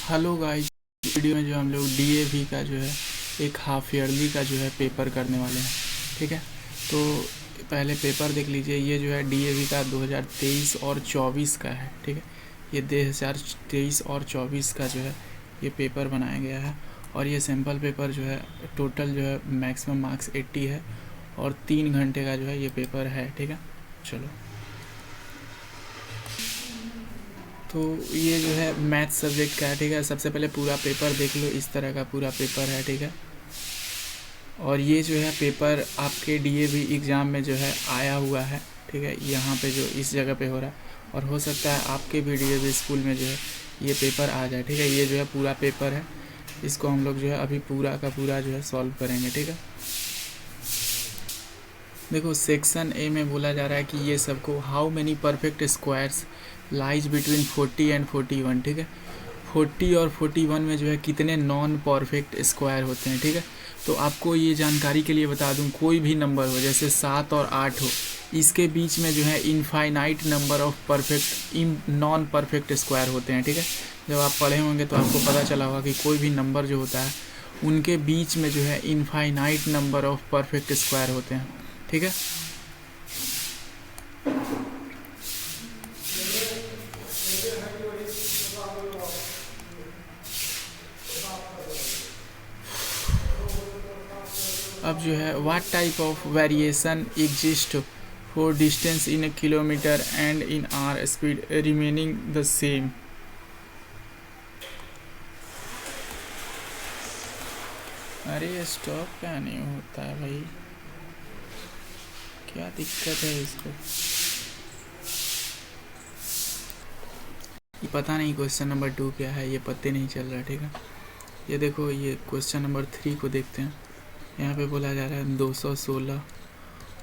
Hello guys, video में जो हम लोग डीएवी का जो है एक हाफ ईयरली का जो है पेपर करने वाले हैं। ठीक है, तो पहले पेपर देख लीजिए। ये जो है डीएवी का 2023 और 24 का है। ठीक है, ये 2023 और 24 का जो है ये पेपर बनाया गया है। और ये सैम्पल पेपर जो है टोटल जो है मैक्सिमम मार्क्स 80 है और 3 घंटे का जो है ये पेपर है। ठीक है, चलो। तो ये जो है मैथ सब्जेक्ट का है। ठीक है, सबसे पहले पूरा पेपर देख लो, इस तरह का पूरा पेपर है। ठीक है, और ये जो है पेपर आपके डीएवी एग्ज़ाम में जो है आया हुआ है। ठीक है, यहाँ पे जो इस जगह पे हो रहा है, और हो सकता है आपके भी डीएवी स्कूल में जो है ये पेपर आ जाए। ठीक है, ये जो है पूरा पेपर है, इसको हम लोग जो है अभी पूरा का पूरा जो है सॉल्व करेंगे। ठीक है, देखो सेक्शन ए में बोला जा रहा है कि ये सबको how many perfect squares lies between 40 and 41। ठीक है, 40 और 41 में जो है कितने नॉन परफेक्ट स्क्वायर होते हैं। ठीक है, तो आपको ये जानकारी के लिए बता दूं, कोई भी नंबर हो जैसे 7 और 8 हो, इसके बीच में जो है infinite number of perfect non perfect square होते हैं। ठीक है, जब आप पढ़े होंगे तो आपको पता चला होगा कि कोई भी नंबर जो होता है उनके बीच में जो है infinite number of perfect square होते हैं। ठीक है, अब जो है what type of variation exist for distance in A kilometre and in are speed remaining the same. अरे स्टॉप क्या नहीं होता है भाई, क्या दिक्कत है इसको? ये पता नहीं क्वेश्चन नंबर 2 क्या है, ये पते नहीं चल रहा। ठीक है, ये देखो, ये क्वेश्चन नंबर 3 को देखते हैं। यहाँ पे बोला जा रहा है 216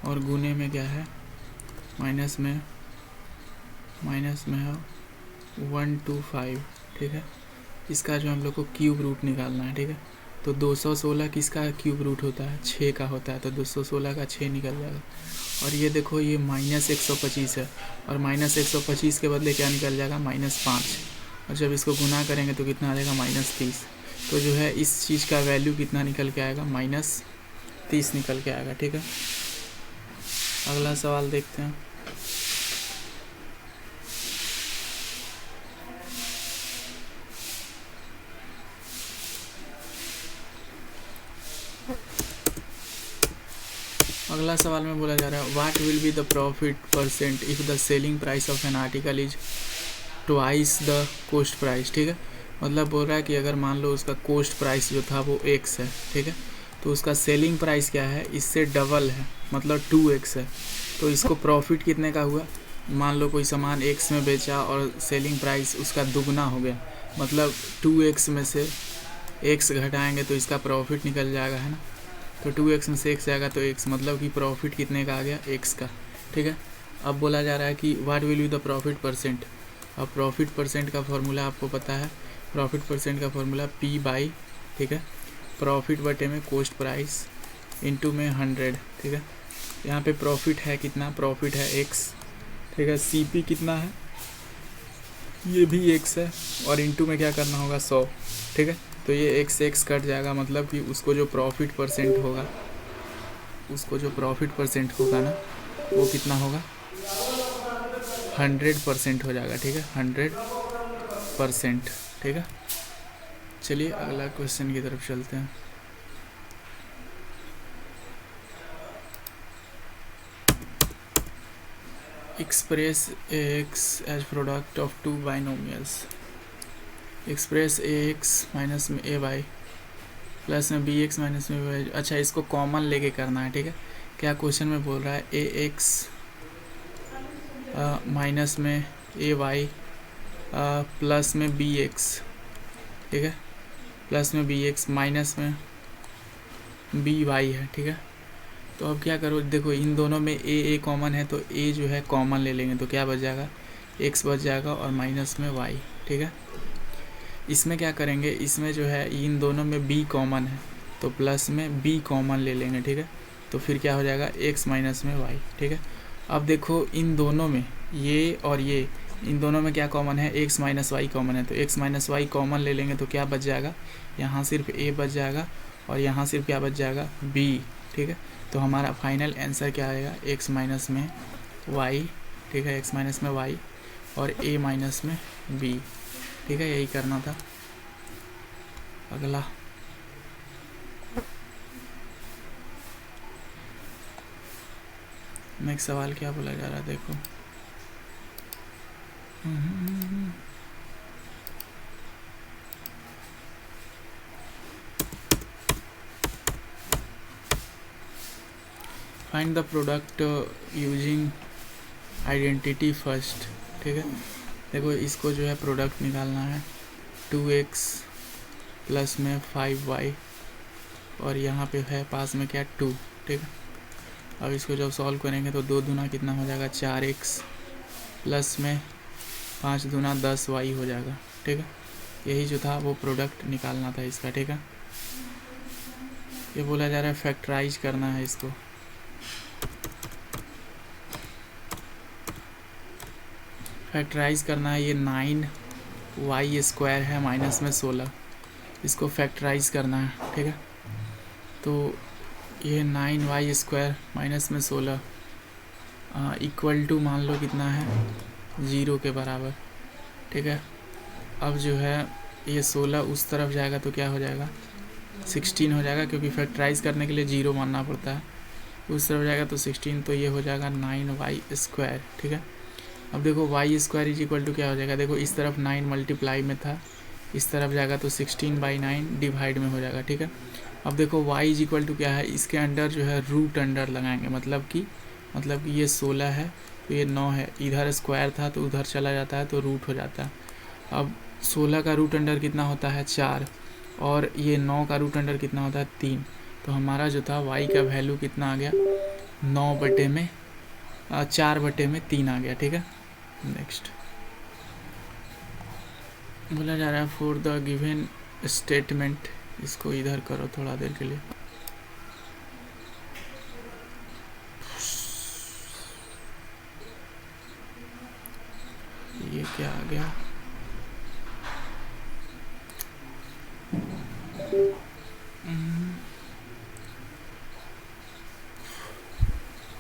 और गुने में क्या है, माइनस में है 125। ठीक है, इसका जो हम लोग को क्यूब रूट निकालना है। ठीक है, तो 216 किसका क्यूब रूट होता है, 6 का होता है, तो 216 का 6 निकल जाएगा। और ये देखो, ये -125 है, और -125 के बदले क्या निकल जाएगा, -5। और जब इसको गुना करेंगे तो कितना आ जाएगा, -30। तो जो है इस चीज़ का वैल्यू कितना निकल के आएगा, -30 निकल के आएगा। ठीक है, अगला सवाल देखते हैं। अगला सवाल में बोला जा रहा है what will be the profit percent if the selling price of an article is twice the coast price. ठीक है, मतलब बोल रहा है कि अगर मान लो उसका कोस्ट प्राइस जो था वो x है। ठीक है, तो उसका सेलिंग प्राइस क्या है, इससे डबल है, मतलब 2x है। तो इसको प्रॉफिट कितने का हुआ, मान लो कोई सामान x में बेचा और सेलिंग प्राइस उसका दुगना हो गया, मतलब 2x में से x घटाएंगे तो इसका प्रॉफिट निकल जाएगा, है ना। तो 2x में से x जाएगा तो x, मतलब कि प्रॉफिट कितने का आ गया, x का। ठीक है, अब बोला जा रहा है कि what will be the profit percent. अब प्रॉफिट परसेंट का फॉर्मूला आपको पता है, प्रॉफिट परसेंट का फॉर्मूला P/, ठीक है, प्रॉफिट बटे में कोस्ट प्राइस इंटू में 100। ठीक है, यहाँ पे प्रॉफिट है कितना, प्रॉफिट है x। ठीक है, CP कितना है, ये भी x है, और इंटू में क्या करना होगा, 100। ठीक है, तो ये x कट जाएगा, मतलब कि उसको जो प्रॉफिट परसेंट होगा ना, वो कितना होगा, 100% हो जाएगा। ठीक है, 100%। ठीक है, चलिए अगला क्वेश्चन की तरफ चलते हैं। Express ax as product of 2 binomials. Express ax minus में ay प्लस में bx माइनस में by। अच्छा, इसको कॉमन लेके करना है। ठीक है, क्या क्वेश्चन में बोल रहा है, ax माइनस में ay प्लस में bx। ठीक है, प्लस में bx माइनस में by है। ठीक है, तो अब क्या करो, देखो इन दोनों में a कॉमन है, तो a जो है कॉमन ले लेंगे, तो क्या बच जाएगा, x बच जाएगा और माइनस में y। ठीक है, इसमें क्या करेंगे, इसमें जो है इन दोनों में b कॉमन है, तो प्लस में b कॉमन ले लेंगे। ठीक है, तो फिर क्या हो जाएगा, x माइनस में y। ठीक है, अब देखो इन दोनों में ये और ये इन दोनों में क्या कॉमन है, x माइनस वाई कॉमन है, तो x माइनस वाई कॉमन ले लेंगे तो क्या बच जाएगा, यहाँ सिर्फ a बच जाएगा और यहाँ सिर्फ क्या बच जाएगा, b। ठीक है, तो हमारा फाइनल आंसर क्या आएगा, x माइनस में y, ठीक है, x माइनस में y और a माइनस में b। ठीक है, यही करना था। अगला नेक्स्ट सवाल क्या बोला जा रहा है, देखो। Find the product using identity first. ठीक है, देखो इसको जो है प्रोडक्ट निकालना है, 2x प्लस में 5y और यहाँ पे है पास में क्या 2। ठीक है, अब इसको जब सॉल्व करेंगे तो 2 दूना कितना हो जाएगा, 4x प्लस में 5 दूना 10y हो जाएगा। ठीक है, यही जो था वो प्रोडक्ट निकालना था इसका। ठीक है, ये बोला जा रहा है फैक्टराइज करना है इसको। फैक्टराइज करना है, ये 9y स्क्वायर है माइनस में 16, इसको फैक्टराइज करना है। ठीक है, तो ये 9y स्क्वायर माइनस में 16 इक्वल टू मान लो कितना है, 0 के बराबर। ठीक है, अब जो है ये 16 उस तरफ जाएगा तो क्या हो जाएगा, 16 हो जाएगा, क्योंकि फैक्टराइज करने के लिए 0 मानना पड़ता है। उस तरफ जाएगा तो 16, तो ये हो जाएगा 9y स्क्वायर। ठीक है, अब देखो y square is equal to क्या हो जाएगा, देखो इस तरफ 9 मल्टीप्लाई में था, इस तरफ जाएगा तो 16/9 डिवाइड में हो जाएगा। ठीक है, अब देखो y इज इक्वल टू क्या है, इसके अंडर जो है रूट अंडर लगाएंगे, मतलब कि ये 16 है तो ये 9 है, इधर स्क्वायर था तो उधर चला जाता है तो रूट हो जाता है। अब 16 का रूट अंडर कितना होता है, 4, और ये 9 का रूट अंडर कितना होता है, 3। तो हमारा जो था y का वैल्यू कितना आ गया, 4/3 आ गया। ठीक है, नेक्स्ट बोला जा रहा है फॉर द गिवन स्टेटमेंट, इसको इधर करो थोड़ा देर के लिए। ये क्या आ गया,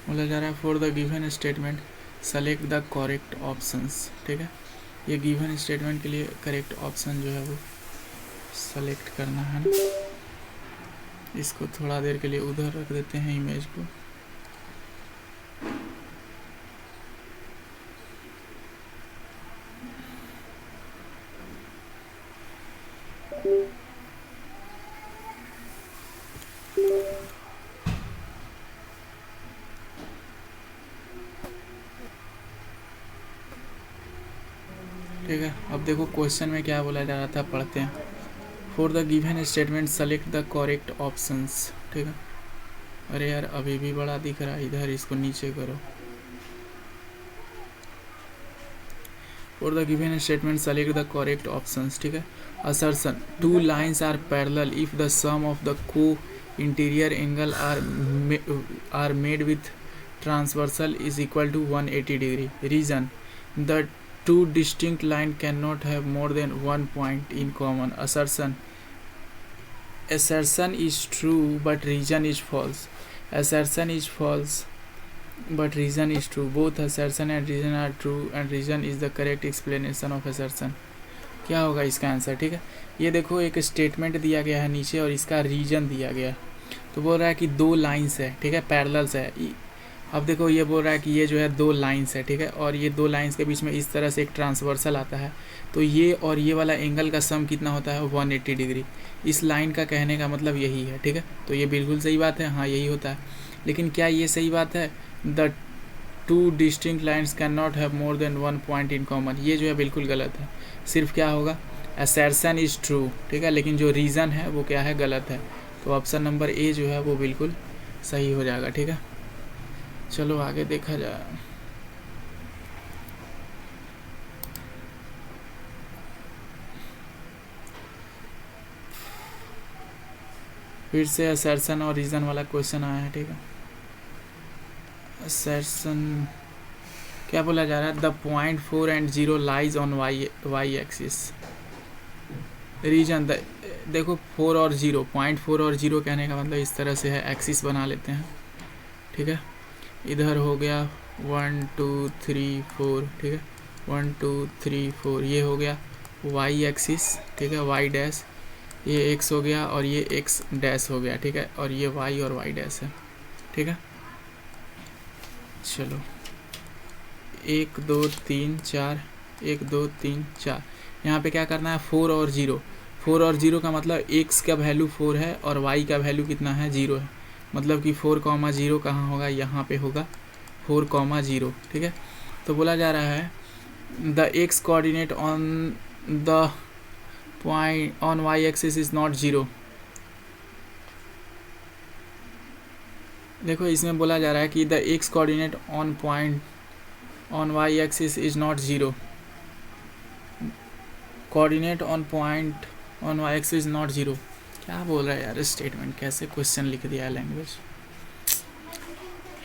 बोला जा रहा है for the given statement select the correct options. ठीक है, ये गिवन स्टेटमेंट के लिए करेक्ट ऑप्शन जो है वो सेलेक्ट करना है ना। इसको थोड़ा देर के लिए उधर रख देते हैं इमेज को। ठीक है, अब देखो क्वेश्चन में क्या बोला जा रहा था, पढ़ते हैं। For the given statement select the correct options. ठीक है, अरे यार अभी भी बड़ा दिख रहा है इधर, इसको नीचे करो। For the given statement select the correct options. ठीक है, assertion 2 lines are parallel if the sum of the co interior angle are made with transversal is equal to 180 degree. Reason the two distinct lines cannot have more than one point in common. Assertion is true but reason is false. Assertion is false but reason is true. Both assertion and reason are true and reason is the correct explanation of assertion. क्या होगा इसका answer. ठीक है, ये देखो एक statement दिया गया है नीचे और इसका रीजन दिया गया, तो बोल रहा है कि 2 लाइन्स है। ठीक है, पैरेलल्स है। अब देखो ये बोल रहा है कि ये जो है 2 लाइन्स है। ठीक है, और ये 2 लाइन्स के बीच में इस तरह से एक ट्रांसवर्सल आता है, तो ये और ये वाला एंगल का सम कितना होता है, 180 डिग्री। इस लाइन का कहने का मतलब यही है। ठीक है, तो ये बिल्कुल सही बात है, हाँ यही होता है। लेकिन क्या ये सही बात है, the 2 distinct lines can not have more than 1 point in common, ये जो है बिल्कुल गलत है। सिर्फ क्या होगा, असर्शन इज़ ट्रू। ठीक है, लेकिन जो रीज़न है वो क्या है, गलत है। तो ऑप्शन नंबर ए जो है वो बिल्कुल सही हो जाएगा। ठीक है, चलो आगे देखा जाए। फिर से असर्शन और रीज़न वाला क्वेश्चन आया है। ठीक है, असर्शन क्या बोला जा रहा है, the point 4 and 0 lies on Y axis region. देखो 4 और 0, पॉइंट 4 और 0 कहने का मतलब इस तरह से है, एक्सिस बना लेते हैं, ठीक है। इधर हो गया 1 2 3 4, ठीक है, 1 2 3 4, ये हो गया वाई एक्सिस, ठीक है, वाई डैश, ये एक्स हो गया और ये एक्स डैश हो गया, ठीक है, और ये वाई और वाई डैश है, ठीक है। चलो 1 2 3 4, 1 2 3 4, यहाँ पे क्या करना है, 4 और 0, 4 और 0 का मतलब एक्स का वैल्यू 4 है और वाई का वैल्यू कितना है, 0 है, मतलब कि 4,0 कहाँ होगा, यहाँ पे होगा 4,0, ठीक है। तो बोला जा रहा है the X coordinate on the point on Y axis is not 0। देखो इसमें बोला जा रहा है कि the X coordinate on point on Y axis is not 0, coordinate on point on Y axis is not 0। क्या बोल रहा है यार स्टेटमेंट, कैसे क्वेश्चन लिख दिया है लैंग्वेज।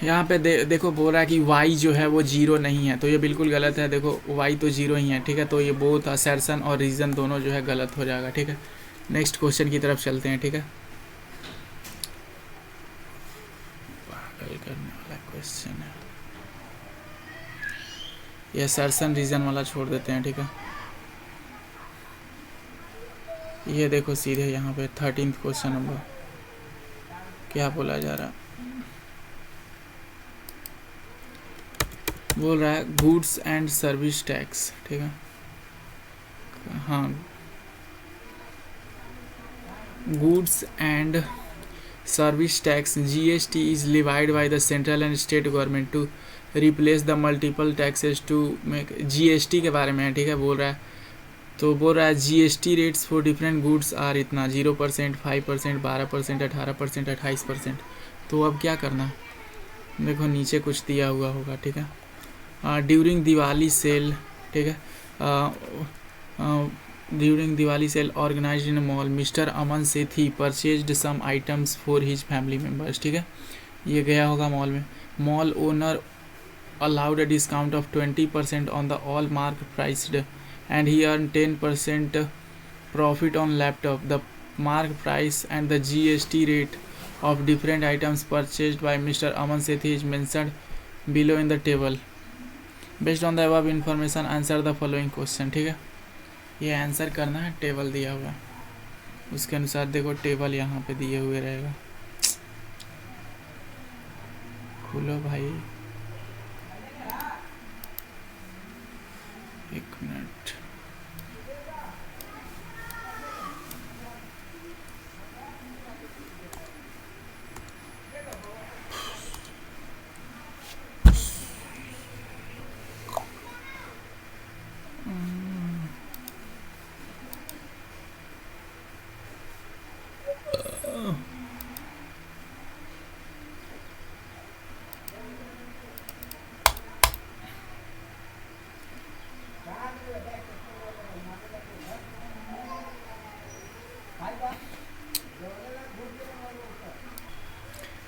यहाँ पे देखो बोल रहा है कि y जो है वो 0 नहीं है, तो ये बिल्कुल गलत है। देखो y तो 0 ही है, ठीक है, तो ये बोथ असर्शन और रीज़न दोनों जो है गलत हो जाएगा, ठीक है। नेक्स्ट क्वेश्चन की तरफ चलते हैं, ठीक है। पागल करने वाला क्वेश्चन है ये, असर्शन रीज़न वाला छोड़ देते हैं, ठीक है। ये देखो सीधे यहाँ पे 13th क्वेश्चन नंबर, क्या बोला जा रहा, बोल रहा है गुड्स एंड सर्विस टैक्स, ठीक है, हाँ, goods and service tax GST is levied by the central and state government to replace the multiple taxes to make, GST के बारे में है, ठीक है, बोल रहा है। तो बोल रहा है GST rates for different goods are इतना 0%, 5%, 12%, 18%, 28%। तो अब क्या करना, देखो नीचे कुछ दिया हुआ होगा, ठीक है। ड्यूरिंग दिवाली सेल, ठीक है, during Diwali sale organized in mall mister Aman Sethi purchased some items for his family members, ठीक है। ये गया होगा मॉल में, mall owner allowed a discount of 20% on the all mark priced and he earned 10% profit on laptop. The mark price and the GST rate of different items purchased by Mr. Aman Sethi is mentioned below in the table. Based on the above information answer the following question, ठीक है। ये answer करना है, table दिया हुआ है उसके अनुसार, देखो टेबल यहाँ पे दिए हुए रहेगा, खोलो भाई, एक मिनट।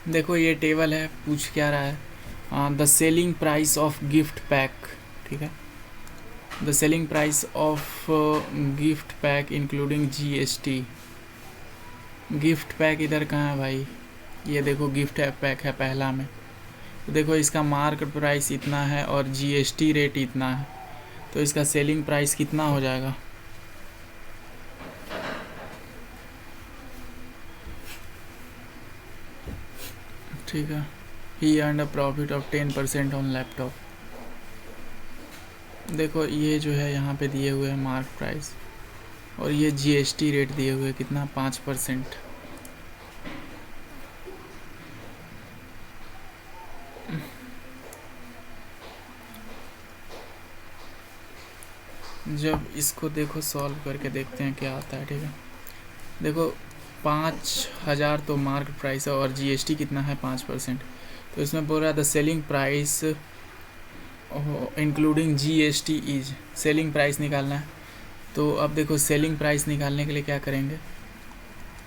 देखो ये टेबल है, पूछ क्या रहा है, the selling price of gift pack, ठीक है, the selling price of gift pack including GST। Gift pack इधर कहाँ है भाई, ये देखो गिफ्ट पैक है पहला में, तो देखो इसका मार्केट प्राइस इतना है और GST रेट इतना है, तो इसका सेलिंग प्राइस कितना हो जाएगा, ठीक है। He earn a profit of 10% on laptop. देखो ये जो है यहाँ पे दिए हुए हैं मार्क प्राइस और ये GST रेट दिए हुए कितना, 5%। जब इसको देखो सॉल्व करके देखते हैं क्या आता है, ठीक है। देखो 5,000 तो मार्क प्राइस है और GST कितना है, 5%। तो इसमें बोल रहा है the selling price including GST is, selling price निकालना है। तो अब देखो सेलिंग प्राइस निकालने के लिए क्या करेंगे,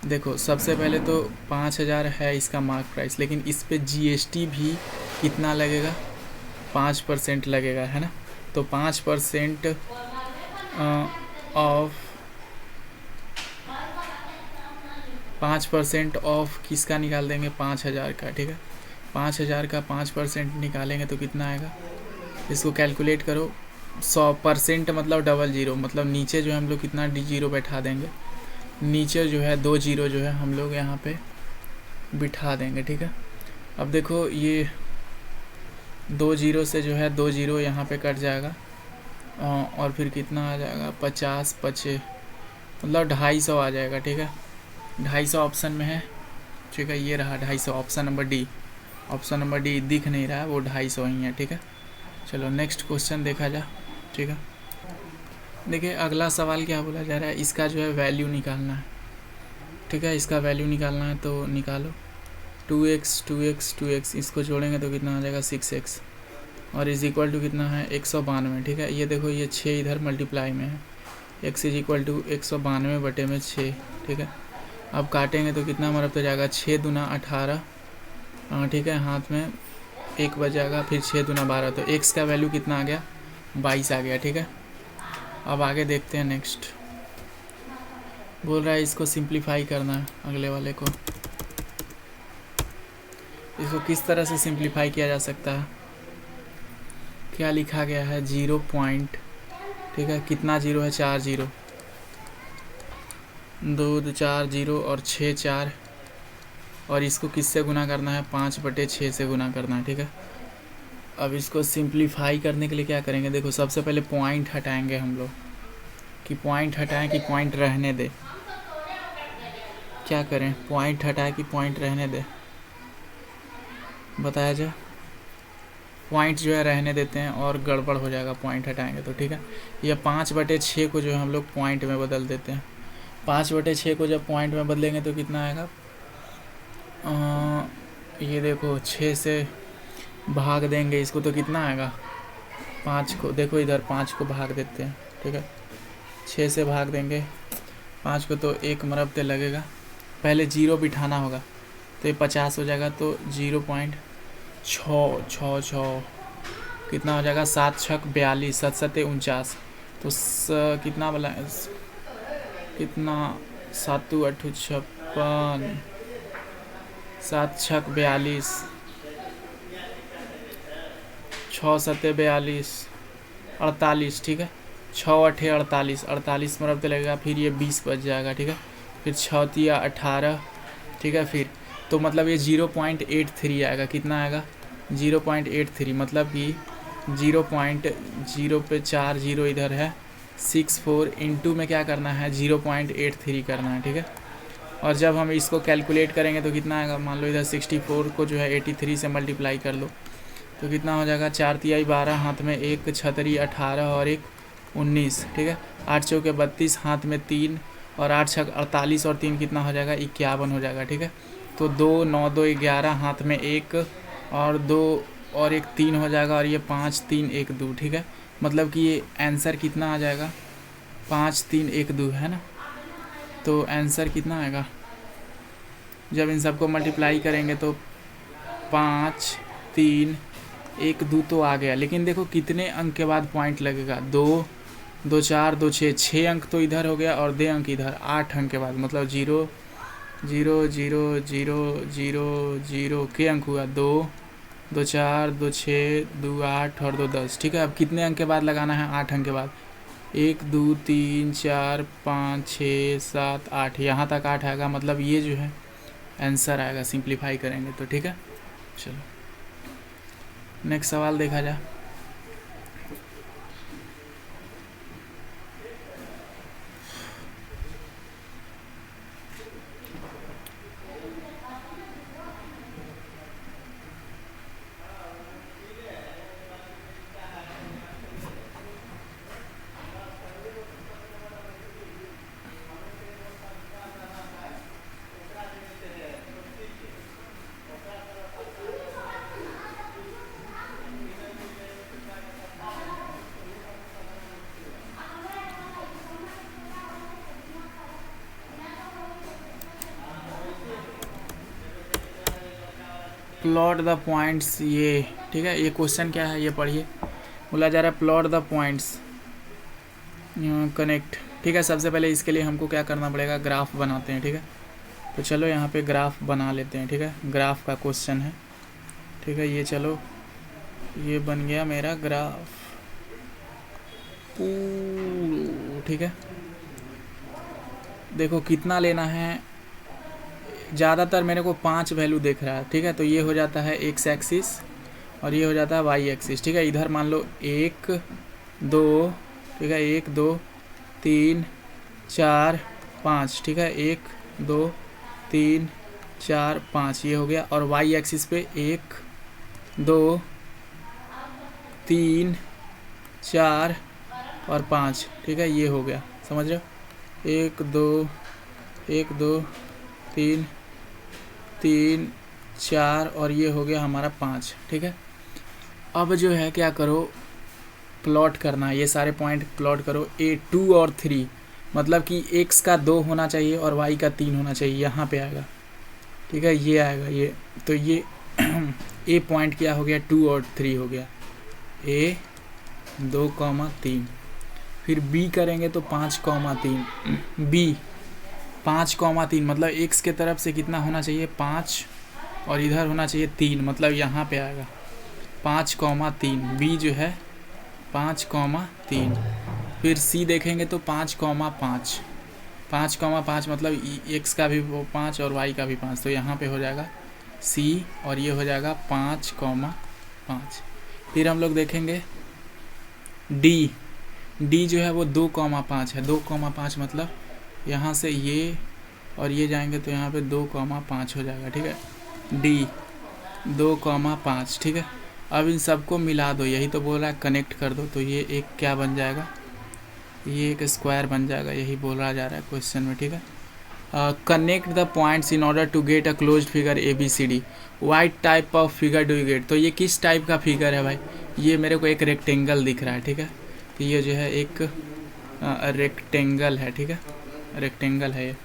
देखो सबसे पहले तो 5,000 है इसका मार्क प्राइस, लेकिन इस पे GST भी कितना लगेगा, 5% लगेगा, है ना। तो 5% ऑफ 5% ऑफ किसका निकाल देंगे, 5,000 का, ठीक है। 5,000 का 5% निकालेंगे तो कितना आएगा, इसको कैलकुलेट करो। 100% मतलब डबल ज़ीरो, मतलब नीचे जो है हम लोग कितना ज़ीरो बैठा देंगे, नीचे जो है 2 ज़ीरो जो है हम लोग यहाँ पे बिठा देंगे, ठीक है। अब देखो ये 2 ज़ीरो से जो है 2 ज़ीरो यहाँ पे कट जाएगा और फिर कितना आ जाएगा, 50 25 मतलब 250 आ जाएगा, ठीक है। 250 ऑप्शन में है, ठीक है। ये रहा 250, option number D. Option number D दिख नहीं रहा है, वो 250 ही है, ठीक है। चलो नेक्स्ट क्वेश्चन देखा जा, ठीक है। देखिए अगला सवाल क्या बोला जा रहा है, इसका जो है वैल्यू निकालना है, ठीक है। इसका वैल्यू निकालना है तो निकालो। 2x 2x 2x इसको जोड़ेंगे तो कितना आ जाएगा, 6x, और इज़ इक्वल टू कितना है, 192, ठीक है। ये देखो ये 6 इधर मल्टीप्लाई में है, x इज इक्वल टू 192/6, ठीक है। अब काटेंगे तो कितना हमारा पे जाएगा, 6 दूना 18, ठीक है। हाथ में 1 बच जाएगा, फिर 6 दूना 12, तो x का वैल्यू कितना आ गया, 22 आ गया, ठीक है। अब आगे देखते हैं नेक्स्ट। बोल रहा है इसको सिंप्लीफाई करना है, अगले वाले को। इसको किस तरह से सिंप्लीफाई किया जा सकता है, क्या लिखा गया है, 0 पॉइंट, ठीक है। कितना जीरो है, 4 ज़ीरो, 2 4 ज़ीरो और 6 4, और इसको किससे गुना करना है, 5/6 से गुना करना है, ठीक है। अब इसको सिंप्लीफाई करने के लिए क्या करेंगे, देखो सबसे पहले पॉइंट हटाएंगे हम लोग, कि पॉइंट हटाएं कि पॉइंट रहने दे, क्या करें, पॉइंट हटाए कि पॉइंट रहने दे, बताया जाए। पॉइंट जो है रहने देते हैं और गड़बड़ हो जाएगा, पॉइंट हटाएंगे तो, ठीक है। ये 5/6 को जो है हम लोग पॉइंट में बदल देते हैं। 5/6 को जब पॉइंट में बदलेंगे तो कितना आएगा, ये देखो 6 से भाग देंगे इसको तो कितना आएगा, 5 को देखो इधर 5 को भाग देते हैं, ठीक है। 6 से भाग देंगे 5 को तो 1 मरबते लगेगा, पहले ज़ीरो बिठाना होगा, तो ये 50 हो जाएगा, तो 0.666 कितना हो जाएगा, 7 छक 42, 7 सत्ते 49, तो कितना बोला, कितना 7 8 56, 7 छक 42, 6 सत्ते 42, 48, ठीक है। 6 8 48, 48 मरबते लगेगा, फिर ये 20 बच जाएगा, ठीक है। फिर 6 तिया 18, ठीक है। फिर तो मतलब ये 0.83 आएगा, कितना आएगा, 0.83, मतलब कि 0.0 पे 4 ज़ीरो इधर है, 64 इंटू में क्या करना है, 0.83 करना है, ठीक है। और जब हम इसको कैलकुलेट करेंगे तो कितना आएगा, मान लो इधर 64 को जो है 83 से मल्टीप्लाई कर लो तो कितना हो जाएगा, 4 तिया 12, हाथ में 1, 6 18 और 1 19, ठीक है। 8 चौके 32, हाथ में 3 और 8 छक 48 और 3 कितना हो जाएगा, 51 हो जाएगा, ठीक है। तो 2 9 2 11, हाथ में 1 और 2 और 1 3 हो जाएगा, और ये 5 3 1 2, ठीक है। मतलब कि ये आंसर कितना आ जाएगा, 5 3 1 2, है ना। तो आंसर कितना आएगा, जब इन सबको मल्टीप्लाई करेंगे तो 5 3 1 2 तो आ गया, लेकिन देखो कितने अंक के बाद पॉइंट लगेगा, 2 2 4 2 6 अंक तो इधर हो गया, और 2 अंक इधर, 8 अंक के बाद, मतलब 0 0 0 0 0 0 के अंक हुआ, 2 2 4 2 6 2 8 और 2 10, ठीक है। अब कितने अंक के बाद लगाना है, 8 अंक के बाद, 1 2 3 4 5 6 7 8, यहाँ तक 8 आएगा, मतलब ये जो है आंसर आएगा सिंप्लीफाई करेंगे तो, ठीक है। चलो नेक्स्ट सवाल देखा जाए। प्लॉट द पॉइंट्स, ये ठीक है। ये क्वेश्चन क्या है ये पढ़िए। बोला जा रहा है प्लॉट द पॉइंट्स कनेक्ट। ठीक है, सबसे पहले इसके लिए हमको क्या करना पड़ेगा, ग्राफ बनाते हैं। ठीक है, तो चलो यहाँ पे ग्राफ बना लेते हैं। ठीक है, ग्राफ का क्वेश्चन है। ठीक है, ये चलो ये बन गया मेरा ग्राफ। ठीक है, देखो कितना लेना है, ज़्यादातर मेरे को 5 वैल्यू दिख रहा है। ठीक है, तो ये हो जाता है एक्स एक्सिस और ये हो जाता है वाई एक्सिस। ठीक है, इधर मान लो 1 2, ठीक है, 1 2 3 4 5। ठीक है, 1 2 3 4 5 ये हो गया। और वाई एक्सिस पे 1 2 3 4 और 5। ठीक है, ये हो गया, समझ रहे हो। 1 2 3 3 4 और ये हो गया हमारा 5। ठीक है, अब जो है क्या करो, प्लॉट करना है, ये सारे पॉइंट प्लॉट करो। A2 और 3 मतलब कि x का 2 होना चाहिए और y का 3 होना चाहिए, यहाँ पे आएगा। ठीक है, ये आएगा ये, तो ये A पॉइंट क्या हो गया, 2 और 3 हो गया, A 2, 3। फिर B करेंगे तो 5, 3, B 5, 3 मतलब x के तरफ से कितना होना चाहिए, 5 और इधर होना चाहिए 3, मतलब यहाँ पे आएगा 5, 3। B जो है 5, 3। फिर C देखेंगे तो 5, 5 5, 5 मतलब x का भी वो 5 और y का भी 5, तो यहाँ पे हो जाएगा C और ये हो जाएगा 5, 5। फिर हम लोग देखेंगे D जो है वो 2, 5 है। 2, 5 मतलब यहाँ से ये और ये जाएंगे तो यहाँ पे 2, 5 हो जाएगा। ठीक है, D 2, 5। ठीक है, अब इन सबको मिला दो, यही तो बोल रहा है कनेक्ट कर दो, तो ये एक क्या बन जाएगा, ये एक स्क्वायर बन जाएगा, यही बोल रहा जा रहा है क्वेश्चन में। ठीक है, connect the points in order to get a closed figure ABCD। What type of figure do you get, तो ये किस टाइप का फिगर है भाई, ये मेरे को एक रेक्टेंगल दिख रहा है। ठीक है, तो ये जो है एक रेक्टेंगल है। ठीक है, रेक्टेंगल है ये।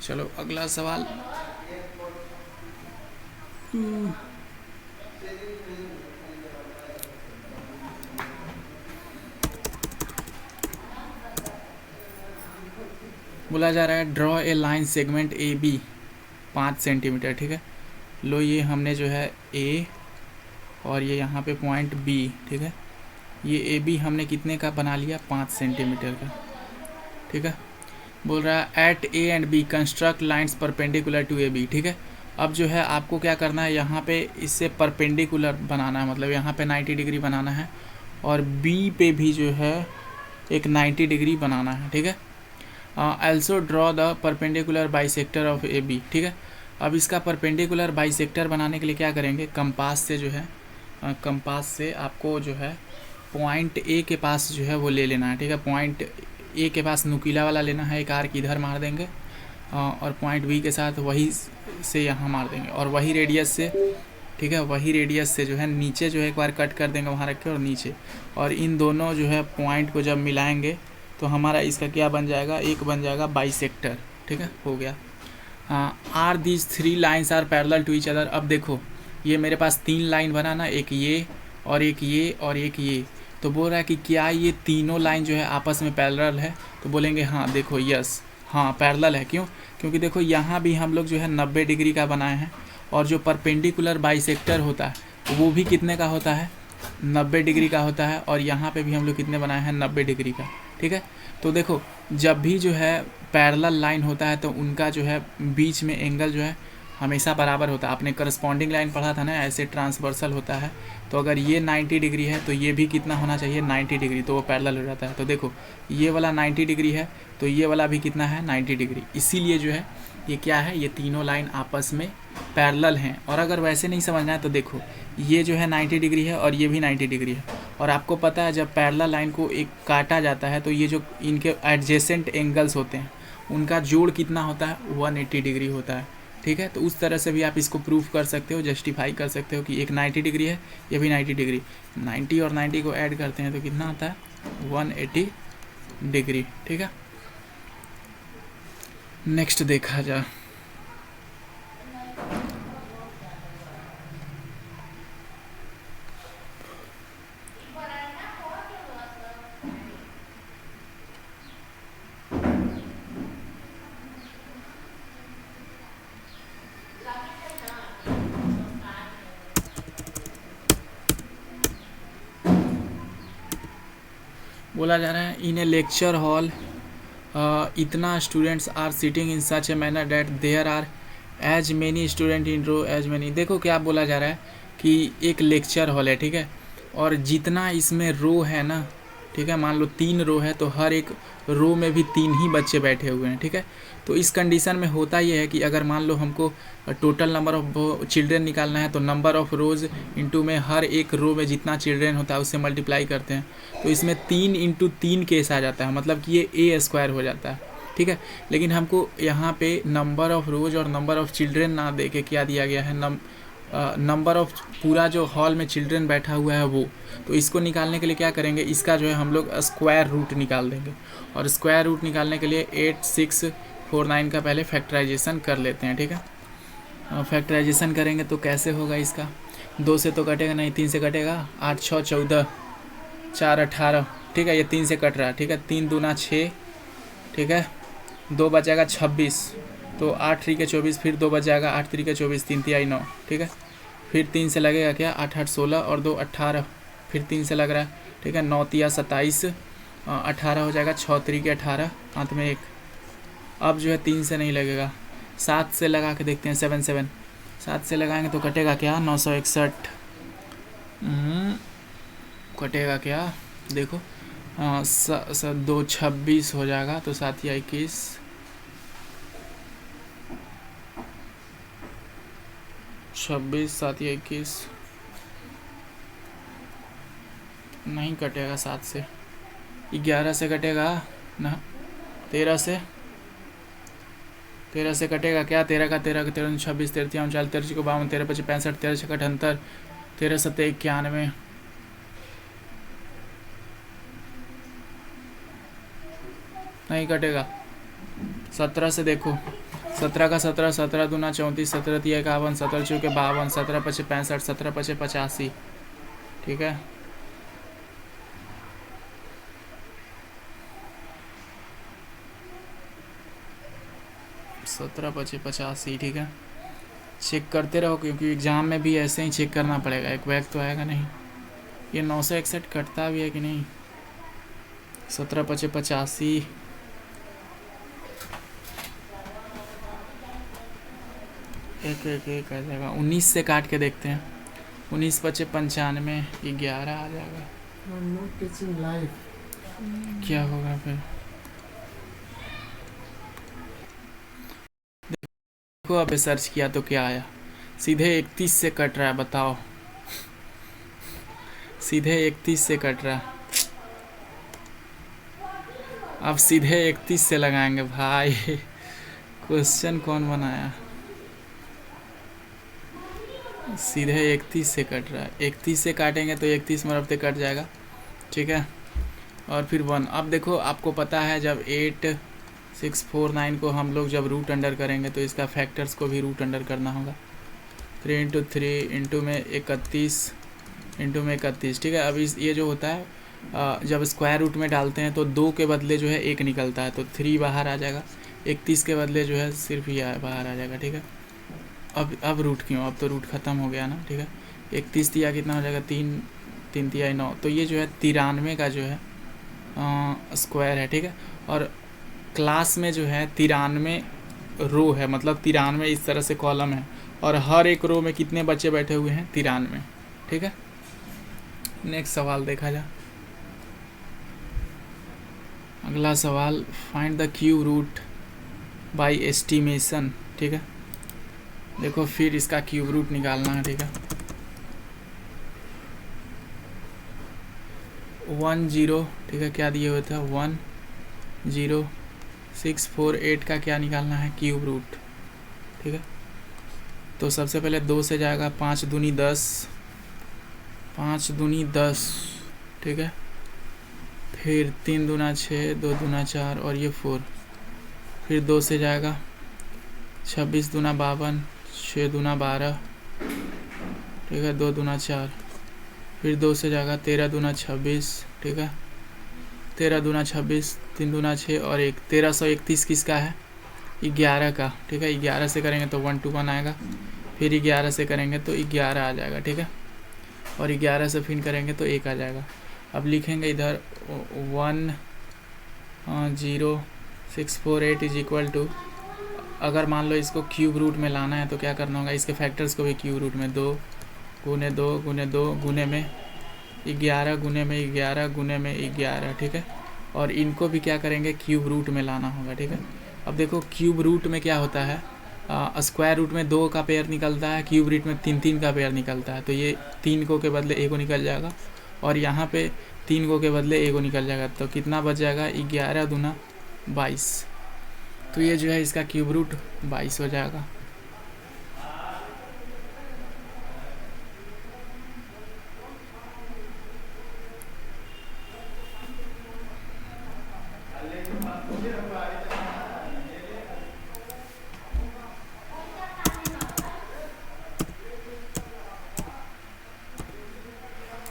चलो अगला सवाल। बोला जा रहा है draw a line segment AB 5 centimetre. ठीक है, लो ये हमने जो है A और ये यहाँ पे पॉइंट B। ठीक है, ये AB हमने कितने का बना लिया, 5 सेंटीमीटर का। ठीक है, बोल रहा है at A and B construct lines perpendicular to AB। ठीक है, अब जो है आपको क्या करना है, यहाँ पे इससे परपेंडिकुलर बनाना है, मतलब यहाँ पे 90 डिग्री बनाना है और B पे भी जो है एक 90 डिग्री बनाना है। ठीक है, also draw the perpendicular bisector of AB। ठीक है, अब इसका परपेंडिकुलर बाइसेक्टर बनाने के लिए क्या करेंगे, कंपास से जो है कंपास से आपको जो है पॉइंट A के पास जो है वो ले लेना है। ठीक है, पॉइंट A के पास नुकीला वाला लेना है, एक आर्क इधर मार देंगे और पॉइंट B के साथ वही से यहाँ मार देंगे और वही रेडियस से। ठीक है, वही रेडियस से जो है नीचे जो है एक बार कट कर देंगे वहाँ रख के और नीचे, और इन दोनों जो है पॉइंट को जब मिलाएंगे तो हमारा इसका क्या बन जाएगा, एक बन जाएगा बाइसेक्टर। ठीक है, हो गया। Are these 3 lines are parallel to each other. अब देखो ये मेरे पास 3 लाइन बना ना, एक ये और एक ये और एक ये, तो बोल रहा है कि क्या ये तीनों लाइन जो है आपस में पैरेलल है, तो बोलेंगे हाँ, देखो यस हाँ पैरेलल है। क्यों, क्योंकि देखो यहाँ भी हम लोग जो है 90 डिग्री का बनाए हैं और जो परपेंडिकुलर बाइसेक्टर होता है वो भी कितने का होता है, 90 डिग्री का होता है, और यहाँ पे भी हम लोग कितने बनाए हैं, 90 डिग्री का। ठीक है, तो देखो जब भी जो है पैरेलल लाइन होता है तो उनका जो है बीच में एंगल जो है हमेशा बराबर होता है। आपने करस्पॉन्डिंग लाइन पढ़ा था ना, ऐसे ट्रांसवर्सल होता है, तो अगर ये 90 डिग्री है तो ये भी कितना होना चाहिए, 90 डिग्री, तो वो पैरेलल हो जाता है। तो देखो ये वाला 90 डिग्री है तो ये वाला भी कितना है, 90 डिग्री, इसीलिए जो है ये क्या है, ये तीनों लाइन आपस में पैरेलल हैं। और अगर वैसे नहीं समझना है तो देखो ये जो है 90 डिग्री है और ये भी 90 डिग्री है, और आपको पता है जब पैरेलल लाइन को एक काटा जाता है तो ये जो इनके एडजेसेंट एंगल्स होते हैं उनका जोड़ कितना होता है, 180 डिग्री होता है। ठीक है, तो उस तरह से भी आप इसको प्रूफ कर सकते हो, जस्टिफाई कर सकते हो कि एक 90 डिग्री है, ये भी 90 डिग्री, 90 और 90 को ऐड करते हैं तो कितना आता है, 180 डिग्री। ठीक है, नेक्स्ट देखा जा। बोला जा रहा है इन ए लेक्चर हॉल इतना students are sitting in such a manner that there are as many student in row as many. देखो क्या बोला जा रहा है कि एक लेक्चर हॉल है, ठीक है, और जितना इसमें रो है ना, ठीक है, मान लो 3 रो है तो हर एक रो में भी 3 ही बच्चे बैठे हुए हैं, ठीक है। तो इस कंडीशन में होता ये है कि अगर मान लो हमको टोटल नंबर ऑफ चिल्ड्रेन निकालना है तो नंबर ऑफ रोज़ इंटू में हर एक रो में जितना चिल्ड्रेन होता है उससे मल्टीप्लाई करते हैं, तो इसमें 3 इंटू 3 केस आ जाता है, मतलब कि ये ए स्क्वायर हो जाता है, ठीक है। लेकिन हमको यहाँ पे नंबर ऑफ रोज और नंबर ऑफ चिल्ड्रेन ना दे के क्या दिया गया है, नंबर ऑफ पूरा जो हॉल में चिल्ड्रेन बैठा हुआ है वो। तो इसको निकालने के लिए क्या करेंगे, इसका जो है हम लोग स्क्वायर रूट निकाल देंगे, और स्क्वायर रूट निकालने के लिए 8649 का पहले फैक्टराइजेशन कर लेते हैं, ठीक है। फैक्टराइजेशन करेंगे तो कैसे होगा, इसका 2 से तो कटेगा नहीं, 3 से कटेगा, 8 6 14 4 18, ठीक है, ये 3 से कट रहा है, ठीक है, 3 दूना 6, ठीक है, 2 बचेगा 26, तो 8 3 के 24, फिर 2 बच जाएगा, 8 3 के 24, 3 तिहाई 9, ठीक है, फिर 3 से लगेगा क्या, 8 8 16 और 2 18, फिर 3 से लग रहा है, ठीक है, 9 तिया 27, 18 हो जाएगा, 6 3 के 18, हाथ में 1। अब जो है 3 से नहीं लगेगा, 7 से लगा के देखते हैं, 7 7, 7 से लगाएंगे तो कटेगा क्या, 961, कटेगा क्या, देखो 2 26 हो जाएगा, तो 7 या 21, 26 7 या 21 नहीं कटेगा, 7 से 11 से कटेगा ना, 13 से कटेगा क्या, 13 का 13 26 13 39 13 को 52 13 25 65 13 6 78 13 7 91 नहीं कटेगा। 17 से देखो, 17 का 17 17 दूना 34 17 तिया 51 17 चौके 52 17 पचे 65 17 पचे 85, ठीक है। सत्रह पचे 85, ठीक है। चेक करते रहो क्योंकि एग्ज़ाम में भी ऐसे ही चेक करना पड़ेगा, एक बैग तो आएगा नहीं। ये 961 कटता भी है कि नहीं, 17 पचे 85, एक आ जाएगा। 19 से काट के देखते हैं, 19 पचे 95, 11 आ जाएगा। क्या होगा फिर, देखो अब सर्च किया तो क्या आया, सीधे 31 से कट रहा है, बताओ, सीधे 31 से कट रहा है। अब सीधे 31 से लगाएंगे भाई, क्वेश्चन कौन बनाया, सीधे 31 से कट रहा है, 31 से काटेंगे तो 31 मरबते कट जाएगा, ठीक है, और फिर 1। अब देखो आपको पता है जब 8649 को हम लोग जब रूट अंडर करेंगे तो इसका फैक्टर्स को भी रूट अंडर करना होगा, 3 इंटू 3 इंटू में 31 इंटू में 31, ठीक है। अब इस ये जो होता है जब स्क्वायर रूट में डालते हैं तो 2 के बदले जो है 1 निकलता है, तो 3 बाहर आ जाएगा, 31 के बदले जो है सिर्फ ये बाहर आ जाएगा, ठीक है। अब रूट क्यों, अब तो रूट ख़त्म हो गया ना, ठीक है। 31 तिया कितना हो जाएगा, 3 3 तिया 9, तो ये जो है 93 का जो है स्क्वायर है, ठीक है। और क्लास में जो है 93 रो है, मतलब 93 इस तरह से कॉलम है, और हर एक रो में कितने बच्चे बैठे हुए हैं, 93, ठीक है। नेक्स्ट सवाल देखा जाए, अगला सवाल, find the cube root by estimation, ठीक है। देखो फिर इसका क्यूब रूट निकालना है, ठीक है। 1 0, ठीक है, क्या दिए हुए थे, 1 0 6 4 8 का क्या निकालना है, क्यूब रूट, ठीक है। तो सबसे पहले 2 से जाएगा, 5 दूनी 10, 5 दूनी 10, ठीक है, फिर 3 दूना 6 2 दूना 4 और ये 4, फिर 2 से जाएगा, 26 दूना 52 6 दूना 12, ठीक है, 2 दूना 4, फिर 2 से जाएगा, 13 दूना 26, ठीक है, 13 दूना 26, 3 दूना 6 और 1, 1331 किसका है, 11 का, ठीक है। 11 से करेंगे तो 1 2 1 आएगा, फिर 11 से करेंगे तो 11 आ जाएगा, ठीक है, और 11 से फिर करेंगे तो 1 आ जाएगा। अब लिखेंगे इधर 10648 इज इक्वल टू, अगर मान लो इसको क्यूब रूट में लाना है तो क्या करना होगा, इसके फैक्टर्स को भी क्यूब रूट में 2 गुने 2 गुने 2 गुने में 11 गुने में 11 गुने में 11, ठीक है। और इनको भी क्या करेंगे, क्यूब रूट में लाना होगा, ठीक है। अब देखो क्यूब रूट में क्या होता है, स्क्वायर रूट में 2 का पेयर निकलता है, क्यूब रूट में 3 का पेयर निकलता है, तो ये 3 को के बदले ए को निकल जाएगा और यहाँ पे 3 को के बदले ए को निकल जाएगा, तो कितना बच जाएगा, 11 दूना 22। तो ये जो है इसका क्यूब रूट 22 हो जाएगा।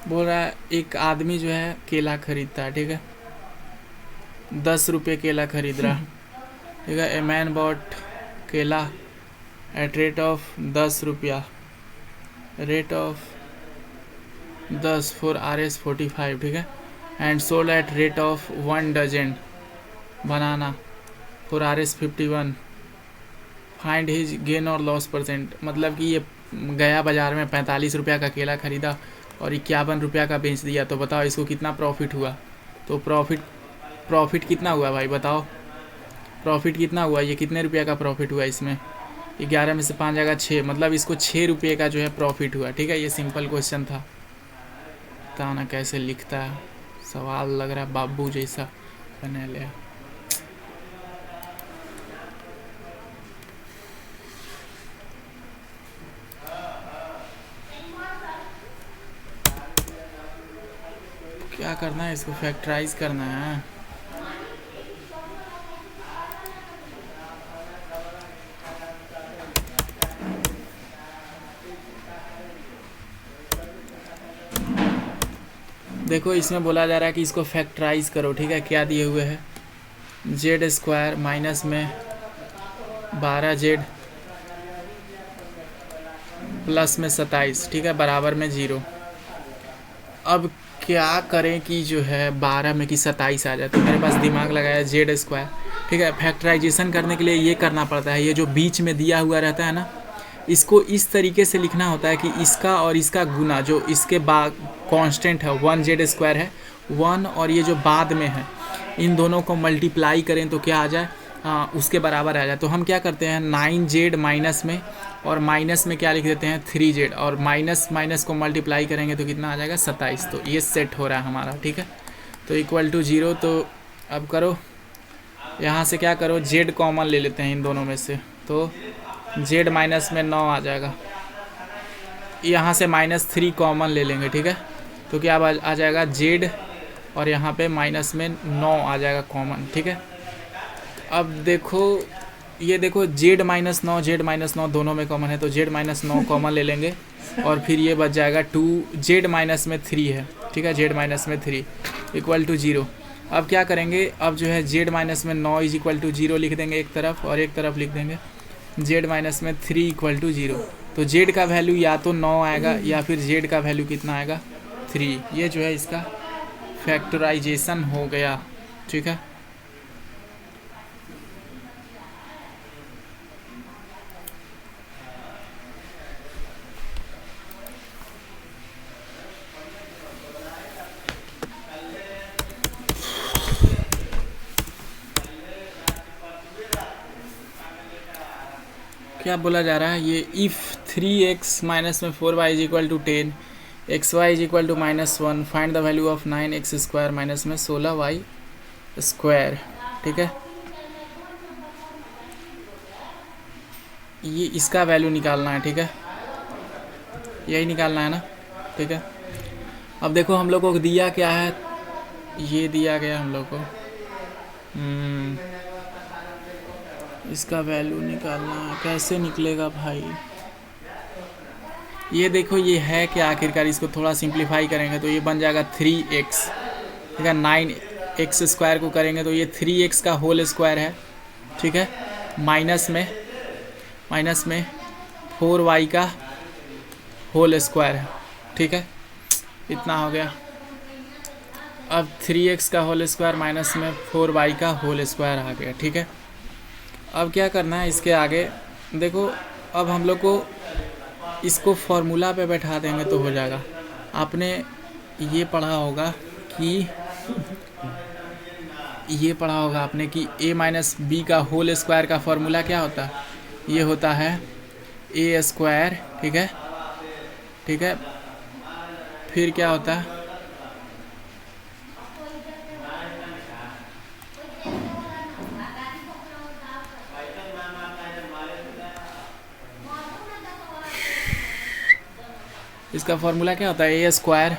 बोल रहा है एक आदमी जो है केला खरीदता है, ठीक है, 10 रुपये केला खरीद रहा, ठीक है। ए मैन बॉट केला एट रेट ऑफ 10 रुपया, रेट ऑफ 10 फॉर RS 45, ठीक है, and sold at rate of 1 dozen banana for RS 51, find his gain और लॉस परसेंट। मतलब कि ये गया बाज़ार में 45 रुपया का केला खरीदा और 51 रुपया का बेच दिया, तो बताओ इसको कितना प्रॉफिट हुआ। तो प्रॉफिट कितना हुआ भाई बताओ, प्रॉफिट कितना हुआ, ये कितने रुपया का प्रॉफिट हुआ इसमें, 11 में से 5 जाएगा 6, मतलब इसको 6 रुपये का जो है प्रॉफिट हुआ, ठीक है। ये सिंपल क्वेश्चन था, पता ना कैसे लिखता है, सवाल लग रहा है बाबू जैसा बना लिया। क्या करना है, इसको फैक्टराइज करना है। देखो इसमें बोला जा रहा है कि इसको फैक्टराइज करो, ठीक है। क्या दिए हुए है, जेड स्क्वायर माइनस में 12z प्लस में 27, ठीक है, बराबर में 0। अब क्या करें कि जो है 12 में कि 27 आ जाए, तो मेरे पास दिमाग लगाया जेड स्क्वायर, ठीक है। फैक्टराइजेशन करने के लिए ये करना पड़ता है, ये जो बीच में दिया हुआ रहता है ना, इसको इस तरीके से लिखना होता है कि इसका और इसका गुना, जो इसके बाद कांस्टेंट है 1z स्क्वायर है 1, और ये जो बाद में है इन दोनों को मल्टीप्लाई करें तो क्या आ जाए, उसके बराबर आ जाए। तो हम क्या करते हैं 9z माइनस में, और माइनस में क्या लिख देते हैं 3z, और माइनस माइनस को मल्टीप्लाई करेंगे तो कितना आ जाएगा 27। तो ये सेट हो रहा है हमारा, ठीक है। तो इक्वल टू 0। तो अब करो यहाँ से क्या करो, z कॉमन ले लेते हैं इन दोनों में से, तो z माइनस में 9 आ जाएगा, यहाँ से -3 कॉमन ले लेंगे, ठीक है। तो क्या आ जाएगा z, और यहाँ पे माइनस में 9 आ जाएगा कॉमन, ठीक है। अब देखो ये देखो z माइनस 9 दोनों में कॉमन है, तो z माइनस 9 कॉमन ले लेंगे, और फिर ये बच जाएगा 2z माइनस में 3 है, ठीक है, z माइनस में 3 इक्वल टू 0। अब क्या करेंगे, अब जो है z माइनस में 9 इज इक्वल टू 0 लिख देंगे एक तरफ, और एक तरफ लिख देंगे z माइनस में 3 इक्वल टू 0। तो z का वैल्यू या तो 9 आएगा या फिर z का वैल्यू कितना आएगा 3। ये जो है इसका फैक्टराइजेशन हो गया, ठीक है। क्या बोला जा रहा है, ये इफ़ 3x माइनस में 4y is equal to 10, xy is equal to -1, find the value of 9x square minus में 16y स्क्वायर, ठीक है। ये इसका वैल्यू निकालना है, ठीक है, यही निकालना है ना, ठीक है। अब देखो हम लोग को दिया क्या है, ये दिया गया हम लोग को, इसका वैल्यू निकालना है, कैसे निकलेगा भाई। ये देखो ये है क्या आखिरकार, इसको थोड़ा सिंप्लीफाई करेंगे तो ये बन जाएगा 3x, ठीक है। 9x स्क्वायर को करेंगे तो ये 3x का होल स्क्वायर है, ठीक है, माइनस में 4y का होल स्क्वायर है, ठीक है। इतना हो गया, अब 3x का होल स्क्वायर माइनस में 4y का होल स्क्वायर आ गया, ठीक है। अब क्या करना है इसके आगे, देखो अब हम लोग को इसको फॉर्मूला पे बैठा देंगे तो हो जाएगा। आपने ये पढ़ा होगा कि आपने कि a माइनस बी का होल स्क्वायर का फॉर्मूला क्या होता है, ये होता है a स्क्वायर, ठीक है, ठीक है। फिर क्या होता है, इसका फॉर्मूला क्या होता है, a स्क्वायर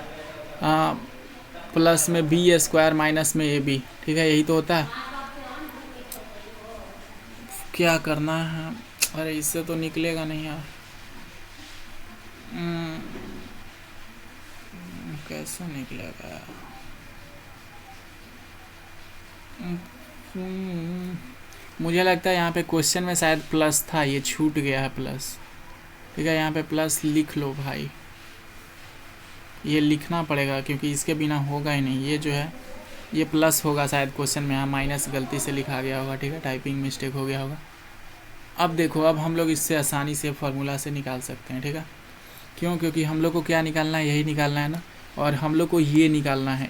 प्लस में बी स्क्वायर माइनस में ए बी, ठीक है, यही तो होता है। क्या करना है, अरे इससे तो निकलेगा नहीं यार, कैसे निकलेगा, मुझे लगता है यहाँ पे क्वेश्चन में शायद प्लस था, ये छूट गया है प्लस, ठीक है। यहाँ पे प्लस लिख लो भाई, ये लिखना पड़ेगा क्योंकि इसके बिना होगा ही नहीं। ये जो है ये प्लस होगा शायद क्वेश्चन में, यहाँ माइनस गलती से लिखा गया होगा, ठीक है, टाइपिंग मिस्टेक हो गया होगा। अब देखो, अब हम लोग इससे आसानी से फार्मूला से निकाल सकते हैं, ठीक है। क्यों, क्योंकि हम लोग को क्या निकालना है, यही निकालना है ना, और हम लोग को ये निकालना है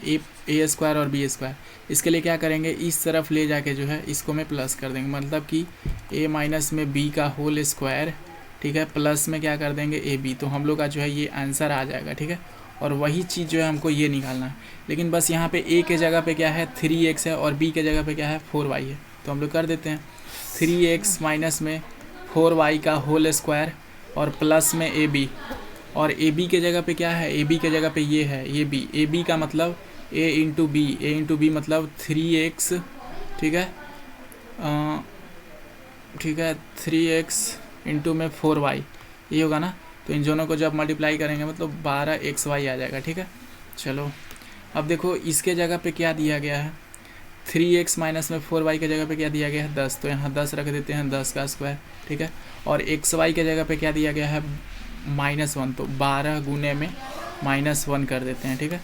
ए स्क्वायर और बी स्क्वायर। इसके लिए क्या करेंगे, इस तरफ ले जाके जो है इसको में प्लस कर देंगे, मतलब कि a माइनस में b का होल स्क्वायर, ठीक है, प्लस में क्या कर देंगे ए बी, तो हम लोग का जो है ये आंसर आ जाएगा, ठीक है। और वही चीज़ जो है हमको ये निकालना है, लेकिन बस यहाँ पे a के जगह पे क्या है 3x है और b के जगह पे क्या है 4y है, तो हम लोग कर देते हैं 3x माइनस में 4y का होल स्क्वायर और प्लस में ए बी, और ए बी के जगह पे क्या है, ए बी के जगह पे ये है ये बी, ए बी का मतलब ए इंटू बी मतलब 3x, ठीक है, ठीक है, 3x इंटू में 4y, ये होगा ना। तो इन दोनों को जब मल्टीप्लाई करेंगे मतलब 12xy आ जाएगा, ठीक है। चलो अब देखो इसके जगह पे क्या दिया गया है, 3x माइनस में 4y के जगह पे क्या दिया गया है 10, तो यहाँ 10 रख देते हैं, 10 का स्क्वायर, ठीक है। और xy के जगह पे क्या दिया गया है -1, तो 12 गुने में -1 कर देते हैं, ठीक है।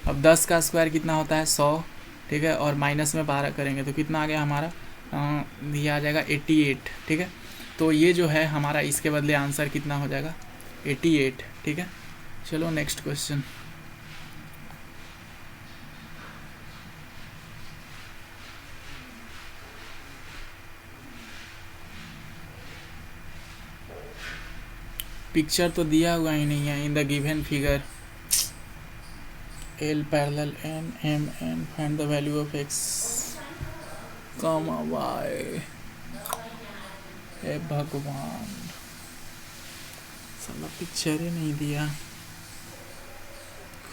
अब 10 का स्क्वायर कितना होता है 100, ठीक है, और माइनस में 12 करेंगे तो कितना आ गया हमारा, ये आ जाएगा 88, ठीक है। तो ये जो है हमारा इसके बदले आंसर कितना हो जाएगा 88, ठीक है। चलो नेक्स्ट क्वेश्चन, पिक्चर तो दिया हुआ ही नहीं है, in the given figure L parallel N M N find the value of x, y, हे भगवान साला पिक्चर ही नहीं दिया,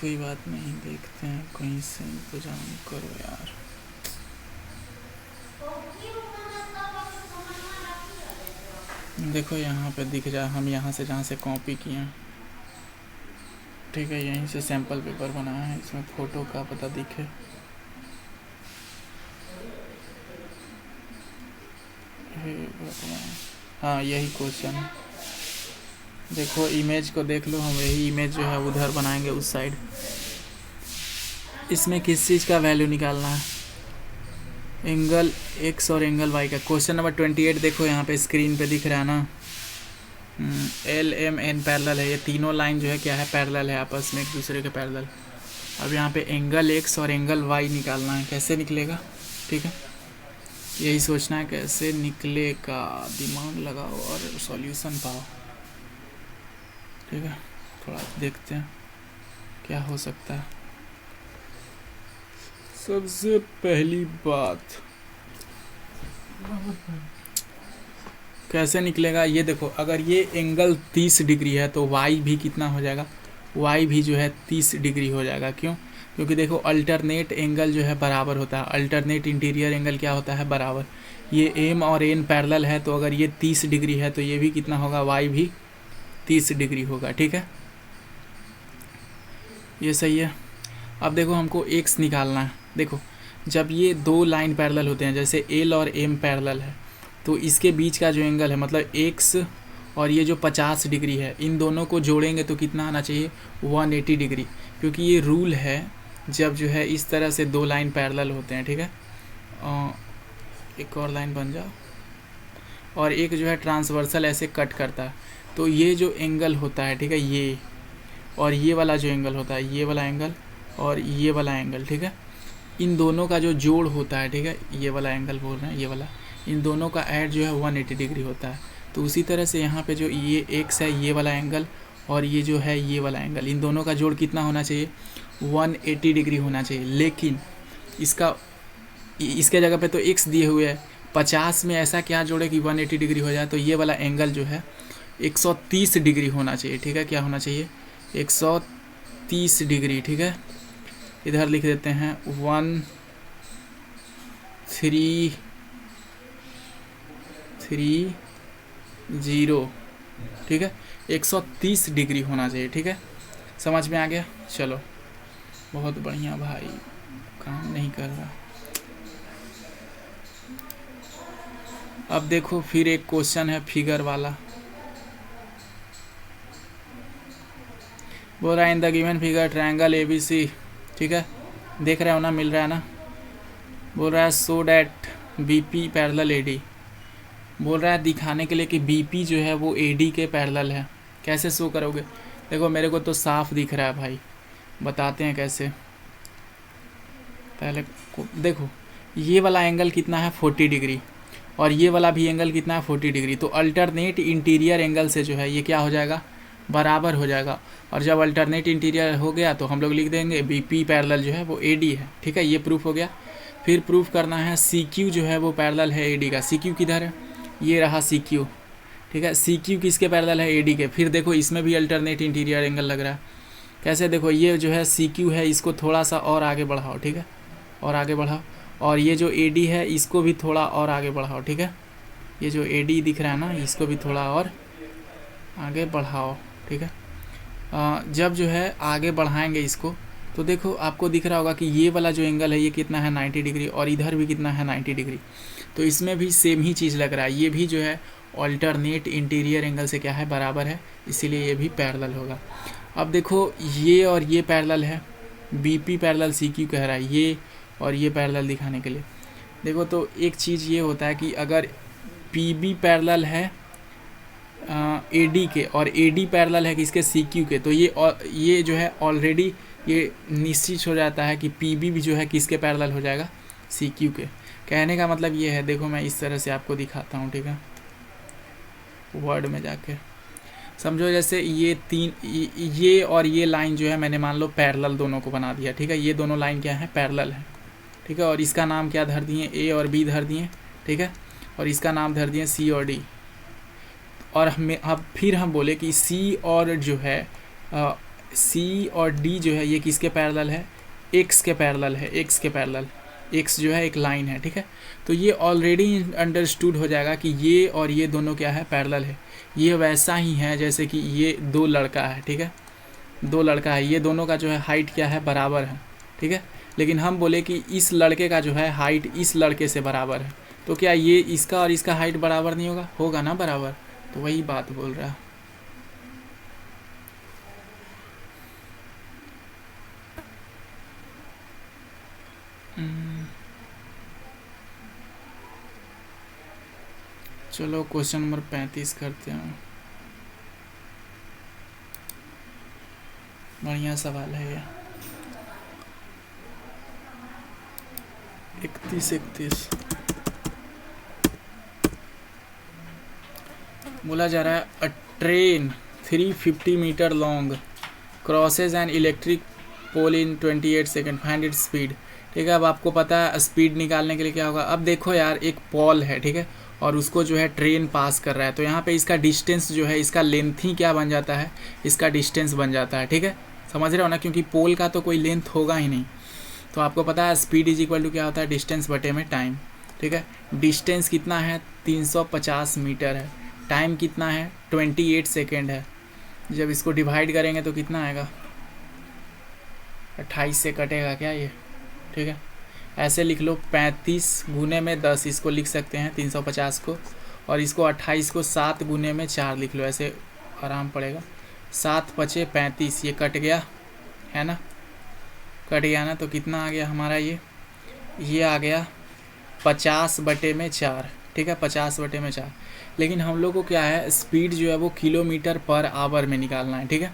कोई बात नहीं, देखते हैं कहीं से इंतजाम करो यार। देखो यहाँ पे दिख जाए, हम यहाँ से जहाँ से कॉपी किए हैं, ठीक है, यहीं से सैंपल पेपर बनाया है, इसमें फ़ोटो का पता दिखे, हाँ यही क्वेश्चन है। देखो इमेज को देख लो, हम यही इमेज जो है उधर बनाएंगे उस साइड। इसमें किस चीज़ का वैल्यू निकालना है, एंगल x और एंगल y का। क्वेश्चन नंबर 28 देखो यहाँ पे स्क्रीन पे दिख रहा है ना, L M N पैरेलल है, ये तीनों लाइन जो है क्या है पैरेलल है, आपस में एक दूसरे के पैरेलल। अब यहाँ पे एंगल x और एंगल y निकालना है, कैसे निकलेगा, ठीक है, यही सोचना है कैसे निकलेगा, दिमाग लगाओ और सॉल्यूशन पाओ, ठीक है। थोड़ा देखते हैं क्या हो सकता है। सबसे पहली बात कैसे निकलेगा, ये देखो, अगर ये एंगल 30 डिग्री है तो y भी कितना हो जाएगा, y भी जो है 30 डिग्री हो जाएगा। क्यों, क्योंकि देखो अल्टरनेट एंगल जो है बराबर होता है, अल्टरनेट इंटीरियर एंगल क्या होता है बराबर। ये m और n पैरेलल है, तो अगर ये 30 डिग्री है तो ये भी कितना होगा, y भी 30 डिग्री होगा, ठीक है, ये सही है। अब देखो हमको x निकालना है। देखो जब ये दो लाइन पैरेलल होते हैं, जैसे L और M पैरेलल है, तो इसके बीच का जो एंगल है मतलब x और ये जो 50 डिग्री है, इन दोनों को जोड़ेंगे तो कितना आना चाहिए 180 डिग्री, क्योंकि ये रूल है जब जो है इस तरह से दो लाइन पैरेलल होते हैं, ठीक है। एक और लाइन बन जाओ, और एक जो है ट्रांसवर्सल ऐसे कट करता है, तो ये जो एंगल होता है, ठीक है, ये और ये वाला जो एंगल होता है, ये वाला एंगल और ये वाला एंगल, ठीक है, इन दोनों का जो जोड़ होता है, ठीक है, ये वाला एंगल बोल रहे हैं, ये वाला, इन दोनों का ऐड जो है 180 डिग्री होता है। तो उसी तरह से यहाँ पे जो ये एक्स है, ये वाला एंगल और ये जो है ये वाला एंगल, इन दोनों का जोड़ कितना होना चाहिए, 180 डिग्री होना चाहिए। लेकिन इसके जगह पे तो एक्स दिए हुए है, 50 में ऐसा क्या जोड़े कि 180 डिग्री हो जाए, तो ये वाला एंगल जो है 130 डिग्री होना चाहिए, ठीक है। क्या होना चाहिए, 130 डिग्री, ठीक है। इधर लिख देते हैं 1330, ठीक है, 130 डिग्री होना चाहिए, ठीक है। समझ में आ गया, चलो बहुत बढ़िया भाई, काम नहीं कर रहा। अब देखो फिर एक क्वेश्चन है फिगर वाला, बोल रहा है in the given figure triangle ABC, ठीक है, देख रहे हो ना, मिल रहा है ना। बोल रहा है so that BP parallel AD, बोल रहा है दिखाने के लिए कि BP जो है वो AD के पैरेलल है। कैसे शो करोगे, देखो मेरे को तो साफ दिख रहा है भाई, बताते हैं कैसे। पहले देखो ये वाला एंगल कितना है 40 डिग्री, और ये वाला भी एंगल कितना है 40 डिग्री, तो अल्टरनेट इंटीरियर एंगल से जो है ये क्या हो जाएगा, बराबर हो जाएगा। और जब अल्टरनेट इंटीरियर हो गया तो हम लोग लिख देंगे BP पैरेलल जो है वो AD है, ठीक है, ये प्रूफ हो गया। फिर प्रूफ करना है CQ जो है वो पैरेलल है AD का। CQ किधर है, ये रहा CQ, ठीक है। CQ किसके पैरेलल है, AD के। फिर देखो इसमें भी अल्टरनेट इंटीरियर एंगल लग रहा है, कैसे, देखो ये जो है CQ है, इसको थोड़ा सा और आगे बढ़ाओ, ठीक है, और आगे बढ़ाओ, और ये जो AD है इसको भी थोड़ा और आगे बढ़ाओ, ठीक है, ये जो AD दिख रहा है ना, इसको भी थोड़ा और आगे बढ़ाओ, ठीक है। जब जो है आगे बढ़ाएंगे इसको, तो देखो आपको दिख रहा होगा कि ये वाला जो एंगल है ये कितना है 90 डिग्री, और इधर भी कितना है 90 डिग्री, तो इसमें भी सेम ही चीज़ लग रहा है, ये भी जो है ऑल्टरनेट इंटीरियर एंगल से क्या है, बराबर है, इसीलिए ये भी पैरेलल होगा। अब देखो ये और ये पैरेलल है, BP पैरेलल CQ कह रहा है, ये और ये पैरेलल दिखाने के लिए। देखो तो एक चीज़ ये होता है कि अगर PB पैरेलल है AD के और AD पैरेलल है किसके, CQ के, तो ये जो है ऑलरेडी ये निश्चित हो जाता है कि PB भी जो है किसके पैरेलल हो जाएगा, CQ के। कहने का मतलब ये है, देखो मैं इस तरह से आपको दिखाता हूँ, ठीक है, वर्ड में जाके समझो। जैसे ये और ये लाइन जो है मैंने मान लो पैरेलल दोनों को बना दिया, ठीक है, ये दोनों लाइन क्या है, पैरेलल है, ठीक है, और इसका नाम क्या धर दिए, A और B धर दिए, ठीक है, और इसका नाम धर दिए C और D। और अब फिर हम बोले कि C और जो है C और D जो है ये किसके पैरेलल है, X के पैरेलल है, X के पैरेलल, X जो है एक लाइन है, ठीक है। तो ये ऑलरेडी अंडरस्टूड हो जाएगा कि ये और ये दोनों क्या है, पैरेलल है। ये वैसा ही है जैसे कि ये दो लड़का है, ठीक है, दो लड़का है, ये दोनों का जो है हाइट क्या है, बराबर है, ठीक है। लेकिन हम बोले कि इस लड़के का जो है हाइट इस लड़के से बराबर है, तो क्या ये इसका और इसका हाइट बराबर नहीं होगा, होगा ना बराबर, तो वही बात बोल रहा है। चलो क्वेश्चन नंबर 35 करते हैं, बढ़िया सवाल है ये। 31 बोला जा रहा है a train 350 metre long crosses an electric pole in 28 second, find its speed, ठीक है। अब आपको पता है स्पीड निकालने के लिए क्या होगा। अब देखो यार एक पोल है, ठीक है, और उसको जो है ट्रेन पास कर रहा है, तो यहाँ पे इसका डिस्टेंस जो है, इसका लेंथ ही क्या बन जाता है, इसका डिस्टेंस बन जाता है, ठीक है, समझ रहे हो ना, क्योंकि पोल का तो कोई लेंथ होगा ही नहीं। तो आपको पता है स्पीड इज इक्वल टू क्या होता है, डिस्टेंस बटे में टाइम, ठीक है। डिस्टेंस कितना है, 350 मीटर है, टाइम कितना है, 28 सेकेंड है। जब इसको डिवाइड करेंगे तो कितना आएगा, 28 से कटेगा क्या ये, ठीक है। ऐसे लिख लो 35 गुने में 10, इसको लिख सकते हैं 350 को, और इसको 28 को 7 गुने में 4 लिख लो, ऐसे आराम पड़ेगा। 7 × 5 = 35, ये कट गया है ना, कट गया ना, तो कितना आ गया हमारा ये आ गया 50/4, ठीक है, 50/4। लेकिन हम लोग को क्या है, स्पीड जो है वो किलोमीटर पर आवर में निकालना है, ठीक है,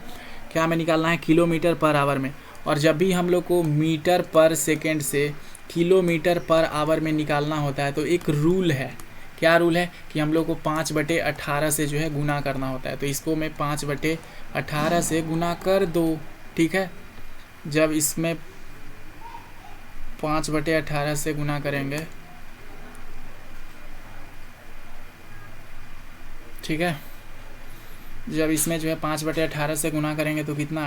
क्या में निकालना है, किलोमीटर पर आवर में। और जब भी हम लोग को मीटर पर सेकेंड से किलोमीटर पर आवर में निकालना होता है तो एक रूल है, क्या रूल है कि हम लोग को 5/18 से जो है गुना करना होता है। तो इसको मैं 5/18 से गुना कर दो, ठीक है। जब इसमें 5/18 से गुना करेंगे, ठीक है, जब इसमें जो है 5/18 से गुना करेंगे तो कितना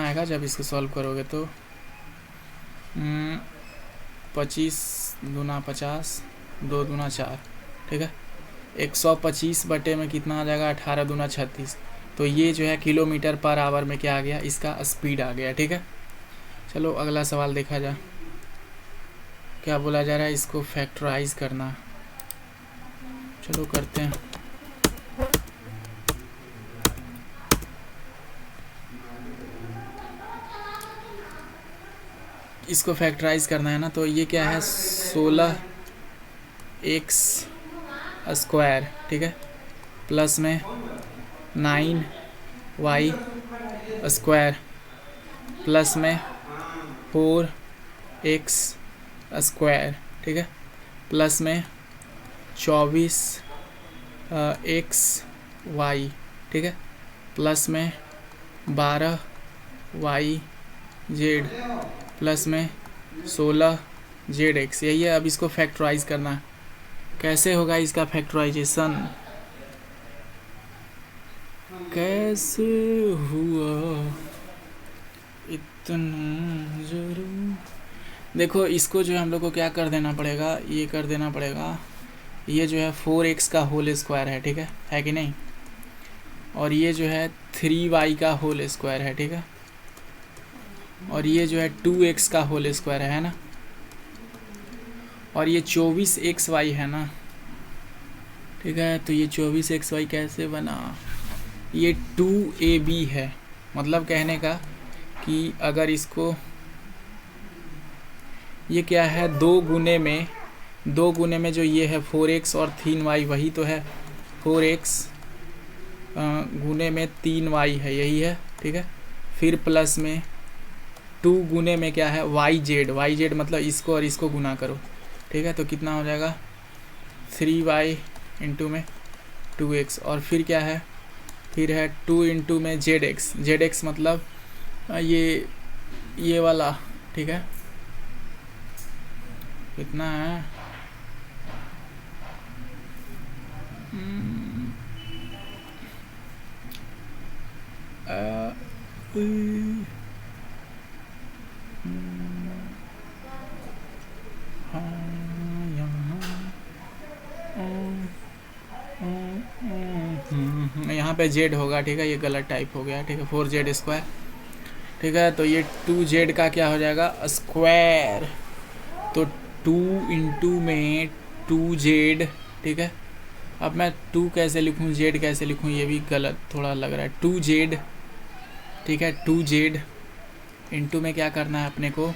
आएगा, जब इसको सॉल्व करोगे तो 25 दूना 50, 2 दूना 4, ठीक है, 125 बटे में कितना आ जाएगा, 18 दूना 36। तो ये जो है किलोमीटर पर आवर में क्या आ गया, इसका स्पीड आ गया, ठीक है। चलो अगला सवाल देखा जाए, क्या बोला जा रहा है, इसको फैक्टराइज करना। चलो करते हैं। इसको फैक्टराइज करना है ना, तो ये क्या है, 16x², ठीक है, प्लस में 9y² प्लस में 4x², ठीक है, प्लस में 24xy, ठीक है, प्लस में 12yz प्लस में 16zx। यही है, अब इसको फैक्टराइज करना है। कैसे होगा इसका फैक्टराइजेशन, कैसे हुआ इतना जरूर। देखो इसको जो है हम लोग को क्या कर देना पड़ेगा, ये कर देना पड़ेगा, ये जो है 4x² है, ठीक है कि नहीं, और ये जो है 3y² है, ठीक है, और ये जो है 2x² है ना, और ये 24xy है ना, ठीक है। तो ये 24xy कैसे बना, ये 2ab है, मतलब कहने का कि अगर इसको, ये क्या है, 2 गुने में जो ये है 4x और 3y, वही तो है 4x गुने में 3y है, यही है, ठीक है। फिर प्लस में 2 गुने में क्या है, yz मतलब इसको और इसको गुना करो, ठीक है, तो कितना हो जाएगा 3y इंटू में 2x, और फिर क्या है, फिर है 2 इंटू में zx मतलब ये वाला, ठीक है, कितना है, यहाँ पे z होगा, ठीक है, ये गलत टाइप हो गया, ठीक है, 4z², ठीक है। तो ये 2z का क्या हो जाएगा, स्क्वायर, तो 2 इंटू में 2z, ठीक है। अब मैं 2 कैसे लिखूँ, z कैसे लिखूँ, ये भी गलत थोड़ा लग रहा है, 2z, ठीक है, 2z इंटू में क्या करना है अपने को,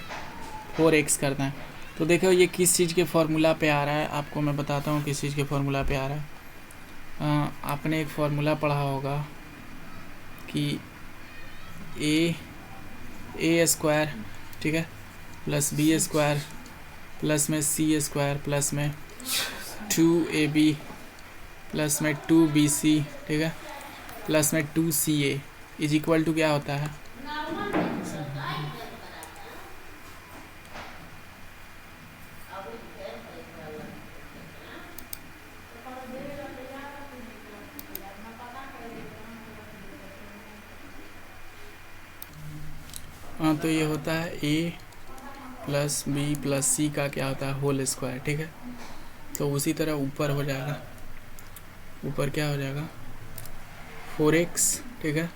4x करना है। तो देखो ये किस चीज़ के फॉर्मूला पे आ रहा है, आपको मैं बताता हूँ किस चीज़ के फॉर्मूला पे आ रहा है। आपने एक फार्मूला पढ़ा होगा कि a² ठीक है प्लस b² प्लस में c² प्लस में 2ab प्लस में 2bc, ठीक है, प्लस में 2ca इज इक्वल टू क्या होता है, तो ये होता है a प्लस बी प्लस सी का क्या होता है होल स्क्वायर, ठीक है। तो उसी तरह ऊपर हो जाएगा, ऊपर क्या हो जाएगा 4x, ठीक है,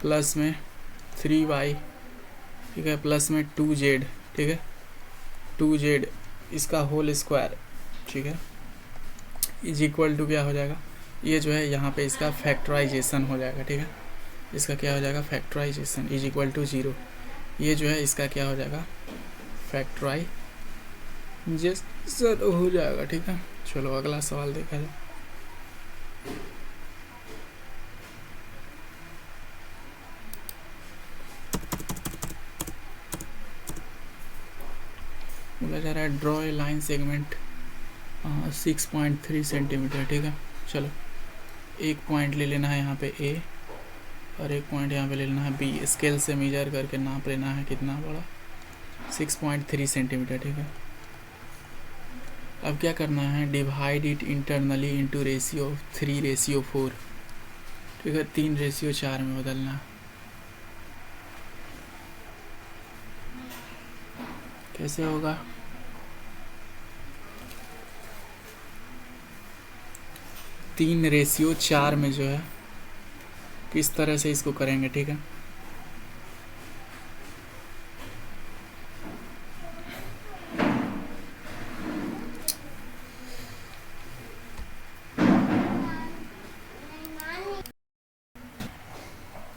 प्लस में 3y, ठीक है, प्लस में 2z, ठीक है, 2z इसका होल स्क्वायर, ठीक है, इज इक्वल टू क्या हो जाएगा, ये जो है यहाँ पे इसका फैक्टराइजेशन हो जाएगा, ठीक है, इसका क्या हो जाएगा, फैक्टराइजेशन इज इक्वल टू 0। ये जो है इसका क्या हो जाएगा, फैक्टराइजेशन हो जाएगा। ठीक है, चलो अगला सवाल देखा जाए। बोला जा रहा है draw a line segment 6.3 centimetre. ठीक है, चलो एक पॉइंट ले लेना है यहाँ पे ए और एक पॉइंट यहाँ पे ले लेना है बी। स्केल से मेजर करके नाप लेना है कितना बड़ा, 6.3 सेंटीमीटर। ठीक है, अब क्या करना है, divide it internally into ratio 3:4। ठीक है, 3:4 में बदलना है। कैसे होगा, तीन रेशियो 4 में जो है किस तरह से इसको करेंगे। ठीक है,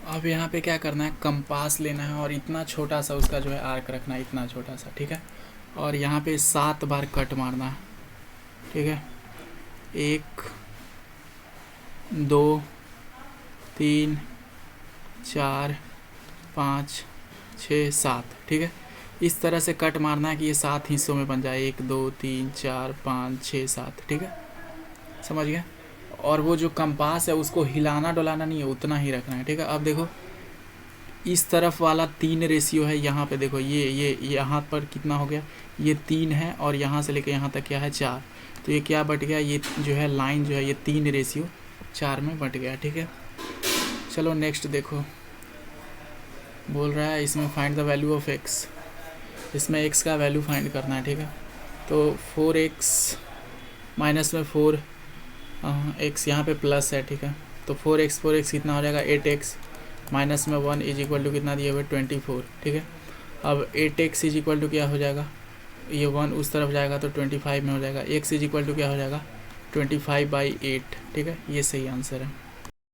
अब यहाँ पे क्या करना है, कंपास लेना है और इतना छोटा सा उसका जो है आर्क रखना है, इतना छोटा सा। ठीक है, और यहाँ पे 7 बार कट मारना है। ठीक है, 1 2 3 4 5 6 7। ठीक है, इस तरह से कट मारना है कि ये 7 हिस्सों में बन जाए, 1 2 3 4 5 6 7। ठीक है, समझ गए। और वो जो कंपास है उसको हिलाना डुलाना नहीं है, उतना ही रखना है। ठीक है, अब देखो इस तरफ वाला 3 रेशियो है, यहाँ पे देखो ये यहाँ पर कितना हो गया, ये 3 है और यहाँ से लेकर यहाँ तक क्या है 4। तो ये क्या बट गया, ये जो है लाइन जो है ये 3:4 में बट गया। ठीक है, चलो नेक्स्ट देखो, बोल रहा है इसमें find the value of x. इसमें एक्स का वैल्यू फाइंड करना है। ठीक है, तो 4x माइनस में 4 एक्स यहाँ पे प्लस है। ठीक है, तो 4x कितना हो जाएगा, 8x माइनस में 1 इज इक्वल टू कितना दिया हुआ है, 24। ठीक है, अब 8x इज इक्वल टू क्या हो जाएगा, ये 1 उस तरफ जाएगा तो 25 में हो जाएगा। x इज इक्वल टू क्या हो जाएगा, 25/8। ठीक है, ये सही आंसर है।